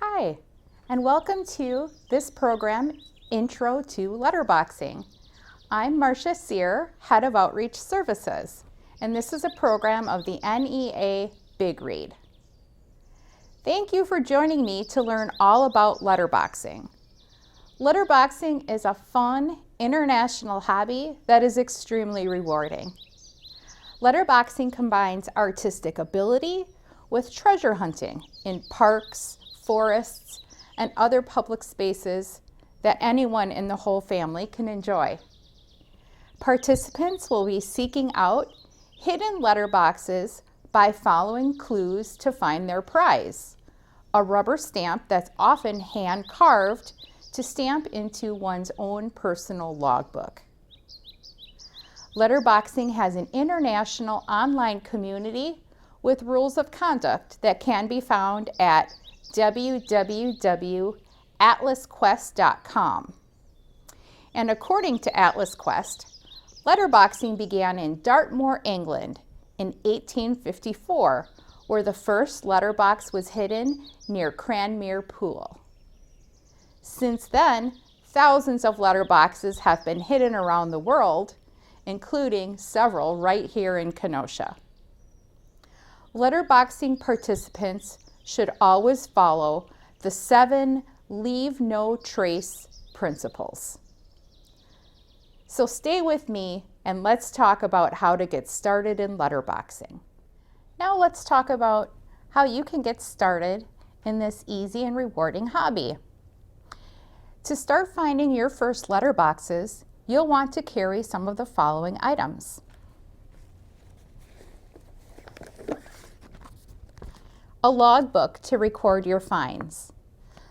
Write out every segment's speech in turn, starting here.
Hi, and welcome to this program, Intro to Letterboxing. I'm Marcia Sear, Head of Outreach Services, and this is a program of the NEA Big Read. Thank you for joining me to learn all about letterboxing. Letterboxing is a fun, international hobby that is extremely rewarding. Letterboxing combines artistic ability with treasure hunting in parks, forests, and other public spaces that anyone in the whole family can enjoy. Participants will be seeking out hidden letterboxes by following clues to find their prize, a rubber stamp that's often hand-carved to stamp into one's own personal logbook. Letterboxing has an international online community with rules of conduct that can be found at www.atlasquest.com. And according to Atlas Quest, letterboxing began in Dartmoor, England in 1854, where the first letterbox was hidden near Cranmere Pool. Since then, thousands of letterboxes have been hidden around the world, including several right here in Kenosha. Letterboxing participants should always follow the 7 leave no trace principles. So stay with me and let's talk about how to get started in letterboxing. Now let's talk about how you can get started in this easy and rewarding hobby. To start finding your first letterboxes, you'll want to carry some of the following items. A logbook to record your finds.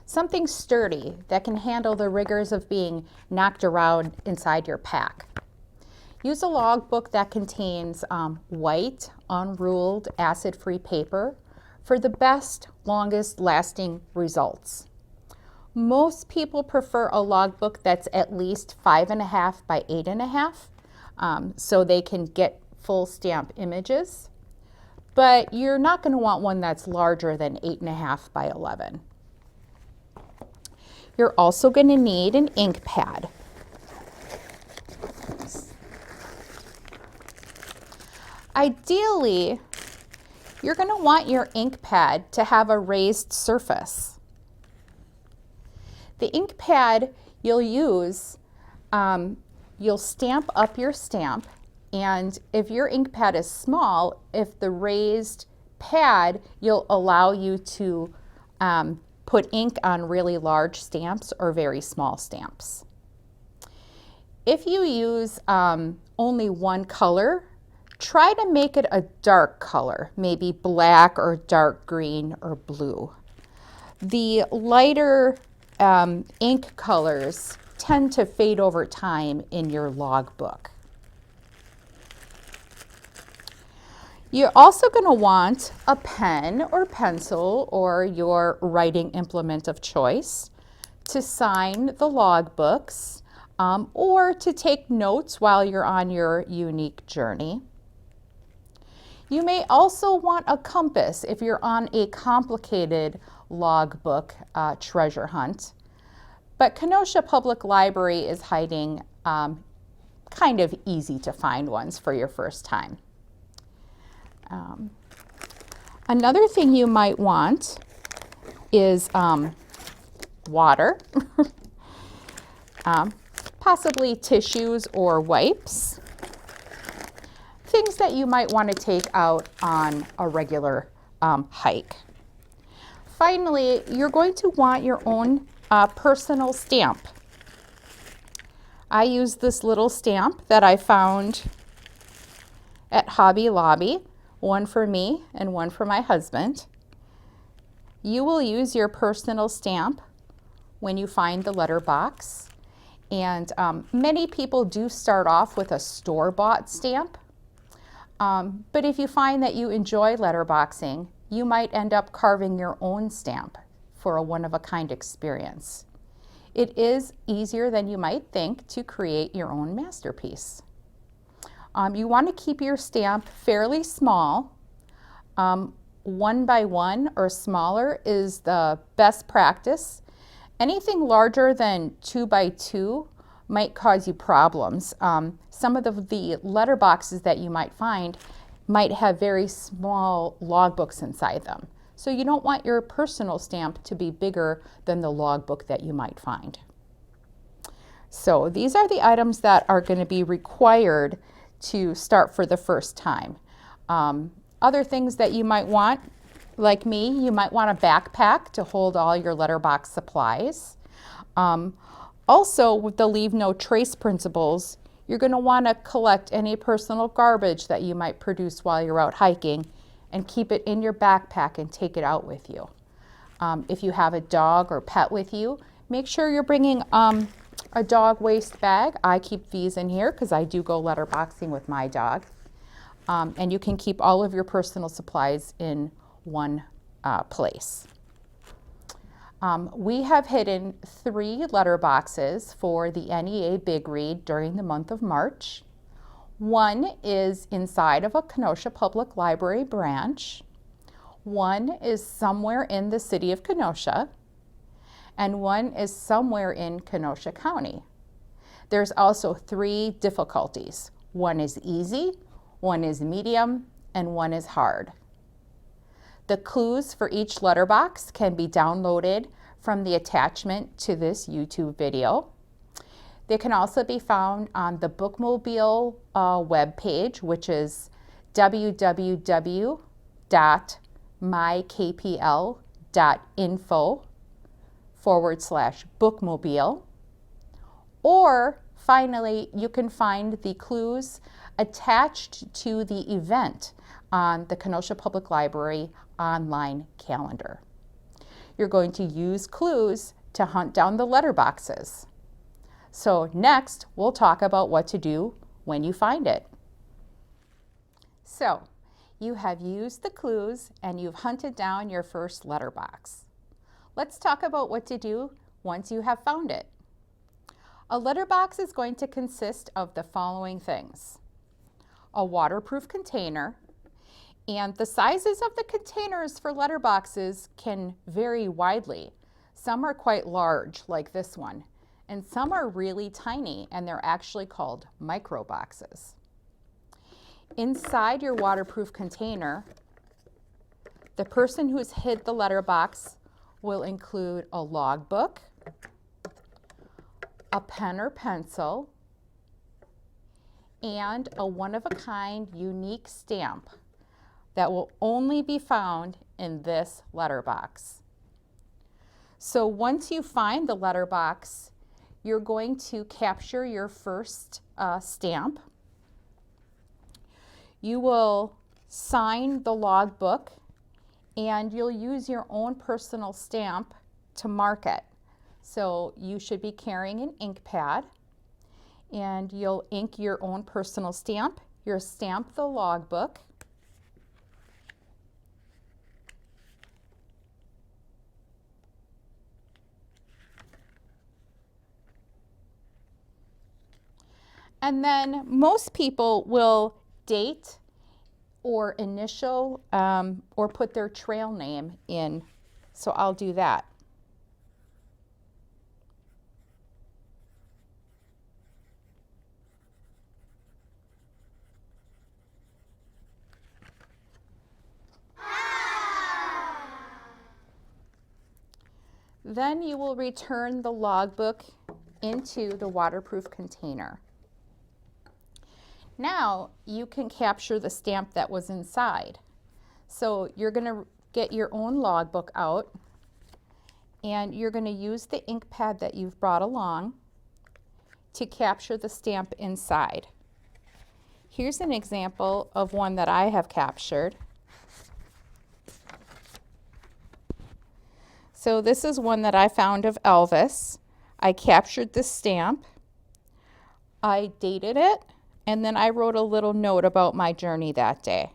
Something sturdy that can handle the rigors of being knocked around inside your pack. Use a logbook that contains white, unruled, acid-free paper for the best, longest lasting results. Most people prefer a logbook that's at least 5.5 by 8.5 so they can get full stamp images. But you're not going to want one that's larger than 8.5 by 11. You're also going to need an ink pad. Ideally, you're going to want your ink pad to have a raised surface. The ink pad you'll use, you'll stamp up your stamp. And if your ink pad is small, if the raised pad, you'll allow you to put ink on really large stamps or very small stamps. If you use only one color, try to make it a dark color, maybe black or dark green or blue. The lighter ink colors tend to fade over time in your logbook. You're also going to want a pen or pencil or your writing implement of choice to sign the logbooks or to take notes while you're on your unique journey. You may also want a compass if you're on a complicated logbook treasure hunt. But Kenosha Public Library is hiding kind of easy to find ones for your first time. Another thing you might want is water, possibly tissues or wipes, things that you might want to take out on a regular hike. Finally, you're going to want your own personal stamp. I use this little stamp that I found at Hobby Lobby. One for me and one for my husband. You will use your personal stamp when you find the letterbox. And many people do start off with a store-bought stamp. But if you find that you enjoy letterboxing, you might end up carving your own stamp for a one-of-a-kind experience. It is easier than you might think to create your own masterpiece. You want to keep your stamp fairly small 1 by 1 or smaller is the best practice. Anything larger than 2 by 2 might cause you problems. Some of the letterboxes that you might find might have very small logbooks inside them. So you don't want your personal stamp to be bigger than the logbook that you might find. So these are the items that are going to be required to start for the first time. Other things that you might want, like me, you might want a backpack to hold all your letterbox supplies. Also, with the leave no trace principles, you're going to want to collect any personal garbage that you might produce while you're out hiking and keep it in your backpack and take it out with you. If you have a dog or pet with you, make sure you're bringing a dog waste bag. I keep these in here because I do go letterboxing with my dog. And you can keep all of your personal supplies in one place. We have hidden 3 letterboxes for the NEA Big Read during the month of March. One is inside of a Kenosha Public Library branch. One is somewhere in the city of Kenosha. And one is somewhere in Kenosha County. There's also 3 difficulties. One is easy, one is medium, and one is hard. The clues for each letterbox can be downloaded from the attachment to this YouTube video. They can also be found on the Bookmobile webpage, which is www.mykpl.info/bookmobile. Or finally, you can find the clues attached to the event on the Kenosha Public Library online calendar. You're going to use clues to hunt down the letterboxes. So next, we'll talk about what to do when you find it. So, you have used the clues and you've hunted down your first letterbox. Let's talk about what to do once you have found it. A letterbox is going to consist of the following things: a waterproof container, and the sizes of the containers for letterboxes can vary widely. Some are quite large, like this one, and some are really tiny, and they're actually called micro boxes. Inside your waterproof container, the person who's hid the letterbox will include a logbook, a pen or pencil, and a one-of-a-kind unique stamp that will only be found in this letterbox. So once you find the letterbox, you're going to capture your first stamp. You will sign the logbook, and you'll use your own personal stamp to mark it. So you should be carrying an ink pad, and you'll ink your own personal stamp. You'll stamp the logbook. And then most people will date or initial or put their trail name in. So I'll do that. Then you will return the logbook into the waterproof container. Now you can capture the stamp that was inside. So you're going to get your own logbook out, and you're going to use the ink pad that you've brought along to capture the stamp inside. Here's an example of one that I have captured. So this is one that I found of Elvis. I captured the stamp, I dated it, and then I wrote a little note about my journey that day.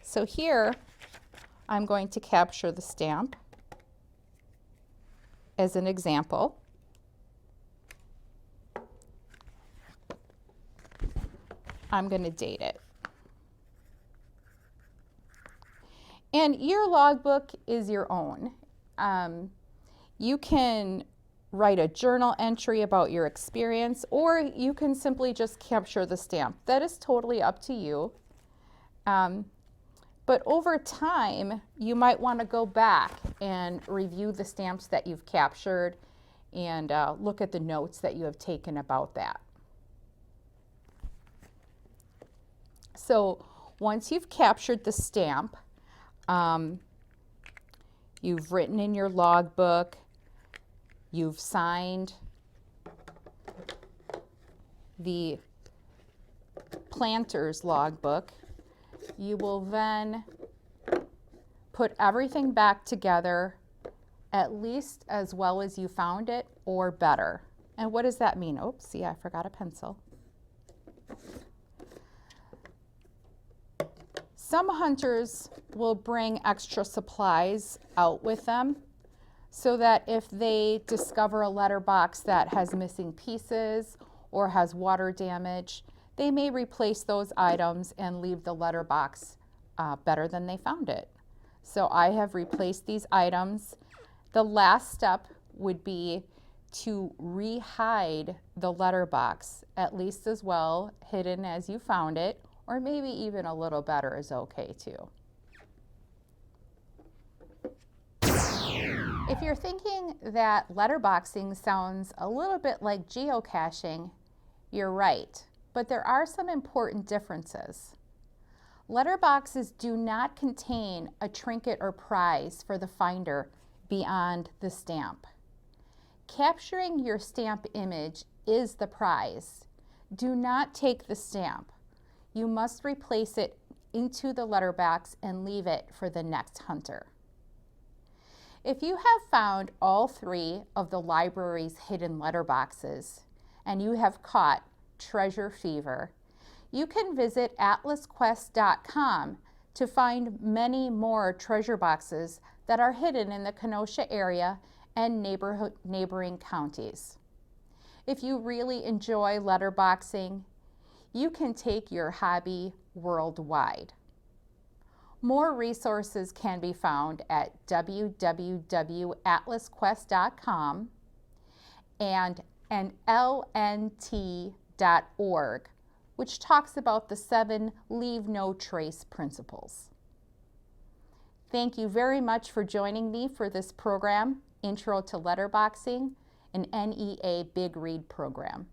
So here, I'm going to capture the stamp as an example. I'm going to date it. And your logbook is your own. You can write a journal entry about your experience, or you can simply just capture the stamp. That is totally up to you. But over time, you might want to go back and review the stamps that you've captured and look at the notes that you have taken about that. So once you've captured the stamp, you've written in your logbook, you've signed the planter's logbook, you will then put everything back together at least as well as you found it or better. And what does that mean? Oops, see, I forgot a pencil. Some hunters will bring extra supplies out with them so that if they discover a letterbox that has missing pieces or has water damage, they may replace those items and leave the letterbox better than they found it. So I have replaced these items. The last step would be to re-hide the letterbox at least as well hidden as you found it, or maybe even a little better is okay too. If you're thinking that letterboxing sounds a little bit like geocaching, you're right, but there are some important differences. Letterboxes do not contain a trinket or prize for the finder beyond the stamp. Capturing your stamp image is the prize. Do not take the stamp. You must replace it into the letterbox and leave it for the next hunter. If you have found all 3 of the library's hidden letterboxes and you have caught treasure fever, you can visit atlasquest.com to find many more treasure boxes that are hidden in the Kenosha area and neighboring counties. If you really enjoy letterboxing, you can take your hobby worldwide. More resources can be found at www.atlasquest.com and lnt.org, which talks about the 7 Leave No Trace principles. Thank you very much for joining me for this program, Intro to Letterboxing, an NEA Big Read program.